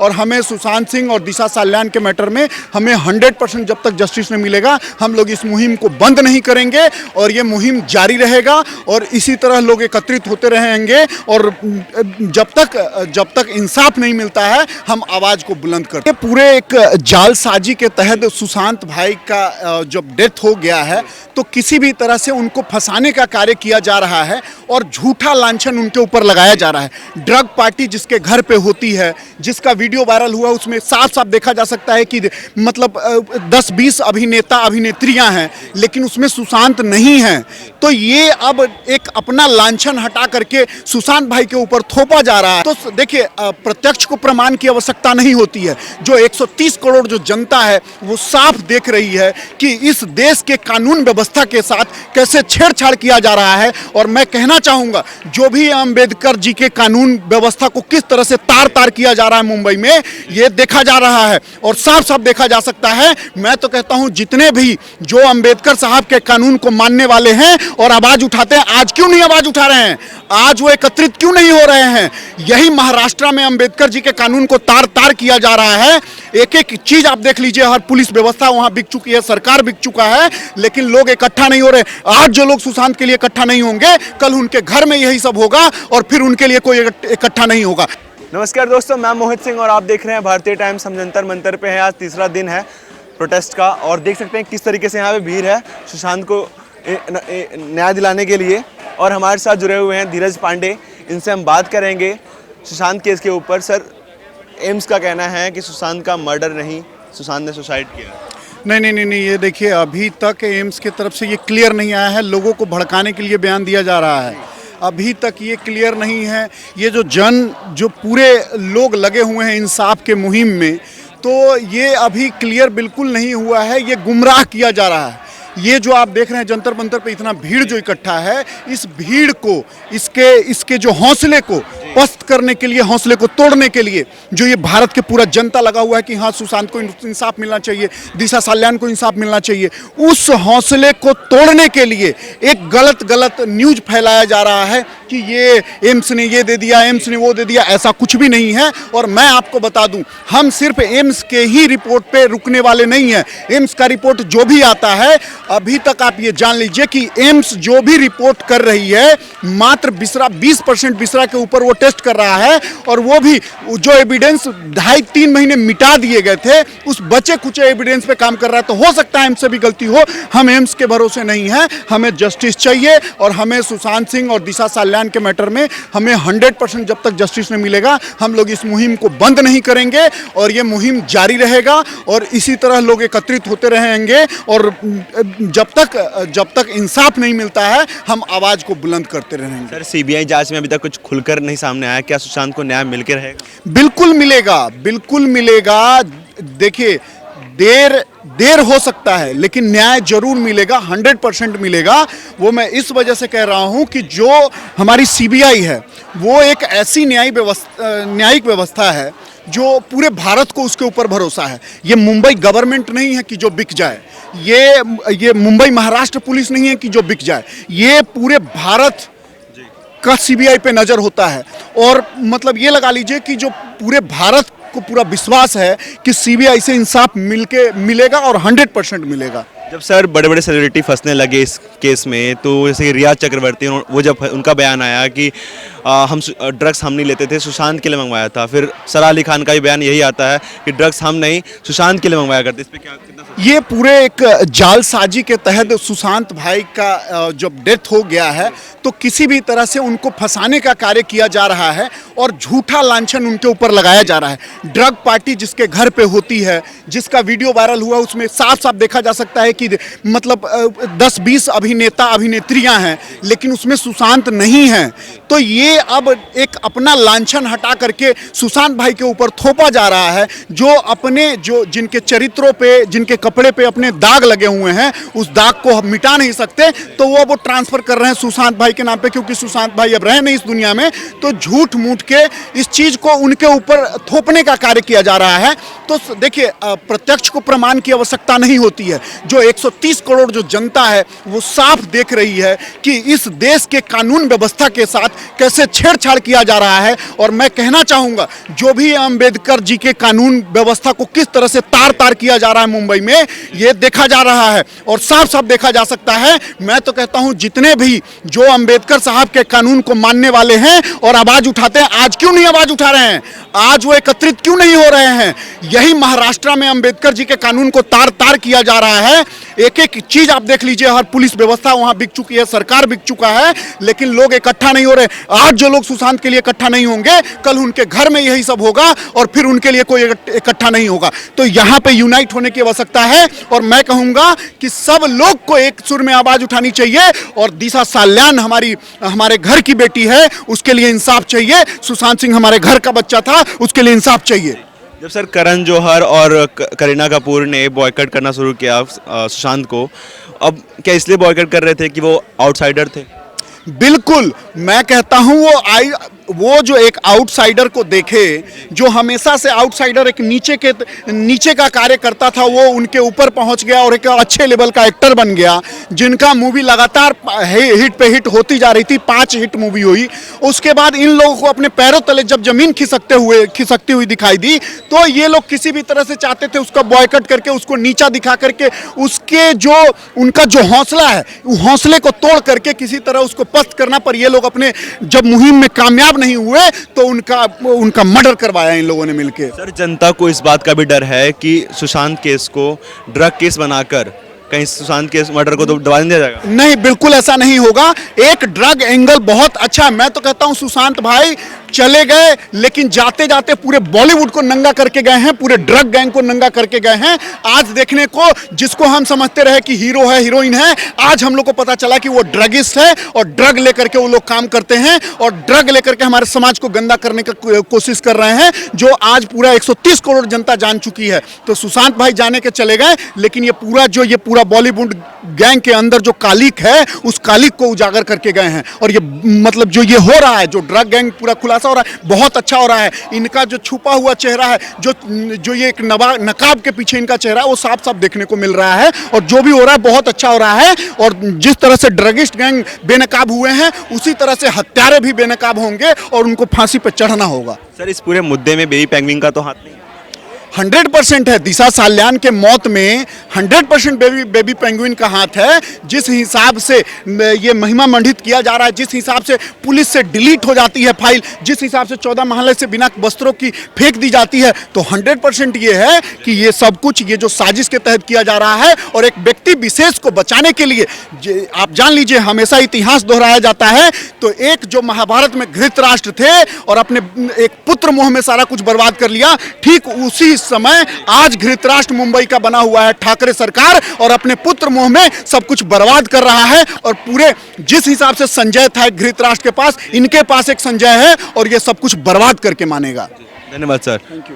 और हमें सुशांत सिंह और दिशा साल्यान के मैटर में हमें 100% जब तक जस्टिस नहीं मिलेगा हम लोग इस मुहिम को बंद नहीं करेंगे और ये मुहिम जारी रहेगा और इसी तरह लोग एकत्रित होते रहेंगे और जब तक इंसाफ नहीं मिलता है हम आवाज को बुलंद करते हैं। पूरे एक जालसाजी के तहत सुशांत भाई का जब डेथ हो गया है तो किसी भी तरह से उनको फंसाने का कार्य किया जा रहा है और झूठा लांछन उनके ऊपर लगाया जा रहा है। ड्रग पार्टी जिसके घर पे होती है, जिसका वीडियो वायरल हुआ, उसमें साफ साफ देखा जा सकता है कि मतलब 10-20 अभिनेता अभिनेत्रियां हैं लेकिन उसमें सुशांत नहीं है। तो ये अब एक अपना लांछन हटा करके सुशांत भाई के ऊपर थोपा जा रहा है। तो देखिए, प्रत्यक्ष को प्रमाण की आवश्यकता नहीं होती है। जो 130 करोड़ जो जनता है वो साफ देख रही है कि इस देश के कानून व्यवस्था के साथ कैसे छेड़छाड़ किया जा रहा है। और मैं कहना चाहूंगा, जो भी अंबेडकर जी के कानून व्यवस्था को किस तरह से तार तार किया जा रहा है मुंबई में, ये देखा जा रहा है और साफ साफ देखा जा सकता है। मैं तो कहता हूं जितने भी जो अंबेडकर साहब के कानून को मानने वाले हैं और आवाज उठाते हैं, आज क्यों नहीं आवाज उठा रहे हैं? आज वो एकत्रित क्यों नहीं हो रहे हैं? यही महाराष्ट्र में अंबेडकर जी के कानून को तार तार किया जा रहा है। एक एक चीज आप देख लीजिए, हर पुलिस व्यवस्था वहां बिक चुकी है, सरकार बिक चुका है, लेकिन लोग इकट्ठा नहीं हो रहे। आज जो लोग सुशांत के लिए इकट्ठा नहीं होंगे, कल उनके घर में यही सब होगा और फिर उनके लिए कोई इकट्ठा नहीं होगा। नमस्कार दोस्तों, मैं मोहित सिंह और आप देख रहे हैं भारतीय टाइम्स। हम जंतर मंतर पे हैं। आज तीसरा दिन है प्रोटेस्ट का और देख सकते हैं किस तरीके से यहाँ पे भीड़ है सुशांत को न्याय दिलाने के लिए। और हमारे साथ जुड़े हुए हैं धीरज पांडे, इनसे हम बात करेंगे सुशांत केस के ऊपर। सर, एम्स का कहना है कि सुशांत का मर्डर नहीं, सुशांत ने सुसाइड किया। नहीं, ये देखिए, अभी तक एम्स की तरफ से ये क्लियर नहीं आया है। लोगों को भड़काने के लिए बयान दिया जा रहा है, अभी तक ये क्लियर नहीं है। ये जो पूरे लोग लगे हुए हैं इंसाफ के मुहिम में, तो ये अभी क्लियर बिल्कुल नहीं हुआ है। ये गुमराह किया जा रहा है। ये जो आप देख रहे हैं जंतर मंतर पे इतना भीड़ जो इकट्ठा है, इस भीड़ को, इसके जो हौसले को पस्त करने के लिए, हौसले को तोड़ने के लिए जो ये भारत के पूरा जनता लगा हुआ है कि हाँ सुशांत को इंसाफ मिलना चाहिए, दिशा साल्यान को इंसाफ मिलना चाहिए, उस हौसले को तोड़ने के लिए एक गलत न्यूज फैलाया जा रहा है कि ये एम्स ने ये दे दिया, एम्स ने वो दे दिया। ऐसा कुछ भी नहीं है। और मैं आपको बता दूं, हम सिर्फ एम्स के ही रिपोर्ट पे रुकने वाले नहीं हैं। एम्स का रिपोर्ट जो भी आता है, अभी तक आप ये जान लीजिए कि एम्स जो भी रिपोर्ट कर रही है, मात्र 20% बिसरा के ऊपर वो टेस्ट कर रहा है। और वो भी जो एविडेंस 2.5-3 महीने मिटा दिए गए थे, उस बचे कुछ एविडेंस पे काम कर रहा है। तो हो सकता है एम्स से भी गलती हो। हम एम्स के भरोसे नहीं है। हमें जस्टिस चाहिए और हमें सुशांत सिंह और दिशा साल्यान के मैटर में हमें 100% जब तक जस्टिस नहीं मिलेगा हम लोग इस मुहिम को बंद नहीं करेंगे और ये मुहिम जारी रहेगा और इसी तरह लोग एकत्रित होते रहेंगे और जब तक इंसाफ नहीं मिलता है हम आवाज को बुलंद करते रहेंगे। सर, सीबीआई जांच में अभी तक कुछ खुलकर नहीं सामने आया, क्या सुशांत को न्याय मिल के रहेगा? बिल्कुल मिलेगा। देखिए, देर हो सकता है लेकिन न्याय जरूर मिलेगा, 100% मिलेगा। वो मैं इस वजह से कह रहा हूं कि जो हमारी सीबीआई है वो एक ऐसी न्यायिक व्यवस्था है जो पूरे भारत को उसके ऊपर भरोसा है। ये मुंबई गवर्नमेंट नहीं है कि जो बिक जाए, ये मुंबई महाराष्ट्र पुलिस नहीं है कि जो बिक जाए। ये पूरे भारत का सीबीआई पे नजर होता है और मतलब ये लगा लीजिए कि जो पूरे भारत को पूरा विश्वास है कि सीबीआई से इंसाफ मिलेगा और 100% मिलेगा। जब सर बड़े बड़े सेलिब्रिटी फंसने लगे इस केस में, तो जैसे रिया चक्रवर्ती, वो जब उनका बयान आया कि हम ड्रग्स हम नहीं लेते थे, सुशांत के लिए मंगवाया था। फिर सरा अली खान का भी बयान यही आता है कि ड्रग्स हम नहीं, सुशांत के लिए मंगवाया करते। इस पे कितना ये पूरे एक जालसाजी के तहत सुशांत भाई का जब डेथ हो गया है तो किसी भी तरह से उनको फंसाने का कार्य किया जा रहा है और झूठा लांछन उनके ऊपर लगाया जा रहा है। ड्रग पार्टी जिसके घर पे होती है, जिसका वीडियो वायरल हुआ, उसमें साफ साफ देखा जा सकता है कि मतलब 10-20 अभिनेता अभिनेत्रियां हैं लेकिन उसमें सुशांत नहीं है। तो ये अब एक अपना लांछन हटा करके सुशांत भाई के ऊपर थोपा जा रहा है। जो जिनके चरित्रों पे, जिनके कपड़े पे अपने दाग लगे हुए हैं, उस दाग को मिटा नहीं सकते, तो वो ट्रांसफर कर रहे हैं सुशांत भाई के नाम पे, क्योंकि सुशांत भाई अब रहे नहीं इस दुनिया में। तो झूठ मूठ के इस चीज को उनके ऊपर थोपने का कार्य किया जा रहा है। तो देखिए, प्रत्यक्ष को प्रमाण की आवश्यकता नहीं होती है। जो 130 करोड़ जो जनता है वो साफ देख रही है कि इस देश के कानून व्यवस्था के साथ कैसे छेड़छाड़ किया जा रहा है। और मैं कहना चाहूँगा, जो भी अंबेडकर जी के कानून व्यवस्था को किस तरह से तार तार किया जा रहा है मुंबई में, ये देखा जा रहा है और साफ साफ देखा जा सकता है। मैं तो कहता हूँ जितने भी जो अंबेडकर साहब के कानून को मानने वाले हैं और आवाज उठाते हैं, आज क्यों नहीं आवाज उठा रहे हैं? आज वो एकत्रित क्यों नहीं हो रहे हैं? यही महाराष्ट्र में अंबेडकर जी के कानून को तार तार किया जा रहा है। एक एक चीज आप देख लीजिए, हर पुलिस व्यवस्था वहां बिक चुकी है, सरकार बिक चुका है, लेकिन लोग इकट्ठा नहीं हो रहे। आज जो लोग सुशांत के लिए इकट्ठा नहीं होंगे, कल उनके घर में यही सब होगा और फिर उनके लिए कोई इकट्ठा नहीं होगा। तो यहाँ पे यूनाइट होने की आवश्यकता है और मैं कहूंगा कि सब लोग को एक सुर में आवाज उठानी चाहिए। और दिशा साल्यान हमारे घर की बेटी है, उसके लिए इंसाफ चाहिए। सुशांत सिंह हमारे घर का बच्चा था, उसके लिए इंसाफ चाहिए। जब सर करण जौहर और करीना कपूर ने बॉयकॉट करना शुरू किया सुशांत को, अब क्या इसलिए बॉयकॉट कर रहे थे कि वो आउटसाइडर थे? बिल्कुल, मैं कहता हूं वो जो एक आउटसाइडर को देखे, जो हमेशा से आउटसाइडर एक नीचे का कार्य करता था, वो उनके ऊपर पहुंच गया और एक अच्छे लेवल का एक्टर बन गया, जिनका मूवी लगातार हिट पे हिट होती जा रही थी। 5 हिट मूवी हुई। उसके बाद इन लोगों को अपने पैरों तले जब जमीन खिसकती हुई दिखाई दी, तो ये लोग किसी भी तरह से चाहते थे उसका बॉयकॉट करके, उसको नीचा दिखा करके, उनका जो हौसला है, हौसले को तोड़ करके किसी तरह उसको पस्त करना। पर ये लोग अपने जब मुहिम में कामयाब नहीं हुए तो उनका मर्डर करवाया इन लोगों ने मिलके। सर, जनता को इस बात का भी डर है कि सुशांत केस को ड्रग केस बनाकर कहीं सुशांत के मर्डर को तो दबा नहीं दिया जाएगा? नहीं, बिल्कुल ऐसा नहीं होगा। एक ड्रग एंगल बहुत अच्छा, मैं तो कहता हूं सुशांत भाई चले गए, लेकिन जाते जाते पूरे बॉलीवुड को नंगा करके गए हैं, पूरे ड्रग गैंग को नंगा करके गए हैं। आज देखने को जिसको हम समझते रहे कि हीरो है, हीरोइन है, आज हम लोग को पता चला कि वो ड्रगिस्ट है और ड्रग लेकर के वो लोग काम करते हैं और ड्रग लेकर के हमारे समाज को गंदा करने की कोशिश कर रहे हैं, जो आज पूरा 130 करोड़ जनता जान चुकी है। तो सुशांत भाई जाने के चले गए, लेकिन ये पूरा बॉलीवुड गैंग के अंदर जो कालिक है, उस कालिक को उजागर करके गए हैं। और ये मतलब जो ये हो रहा है, जो ड्रग गैंग पूरा खुलासा हो रहा है, बहुत अच्छा हो रहा है। इनका जो छुपा हुआ चेहरा है, जो ये एक नकाब के पीछे इनका चेहरा है, वो साफ साफ देखने को मिल रहा है। और जो भी हो रहा है बहुत अच्छा हो रहा है। और जिस तरह से ड्रगिस्ट गैंग बेनकाब हुए हैं, उसी तरह से हत्यारे भी बेनकाब होंगे और उनको फांसी पर चढ़ना होगा। सर, इस पूरे मुद्दे में बेबी पेंगुइन का तो हाथ नहीं? 100% है। दिशा साल्यान के मौत में 100% बेबी पेंगुइन का हाथ है। जिस हिसाब से ये महिमा मंडित किया जा रहा है, जिस हिसाब से पुलिस से डिलीट हो जाती है फाइल, जिस हिसाब से 14 महल्ले से बिना वस्त्रों की फेंक दी जाती है, तो 100% ये है कि ये सब कुछ ये जो साजिश के तहत किया जा रहा है। और एक व्यक्ति विशेष को बचाने के लिए, आप जान लीजिए, हमेशा इतिहास दोहराया जाता है। तो एक जो महाभारत में धृतराष्ट्र थे और अपने एक पुत्र मोह में सारा कुछ बर्बाद कर लिया, ठीक उसी समय आज धृतराष्ट्र मुंबई का बना हुआ है ठाकरे सरकार और अपने पुत्र मोह में सब कुछ बर्बाद कर रहा है। और पूरे जिस हिसाब से संजय था धृतराष्ट्र के पास, इनके पास एक संजय है और ये सब कुछ बर्बाद करके मानेगा। धन्यवाद सर। Thank you.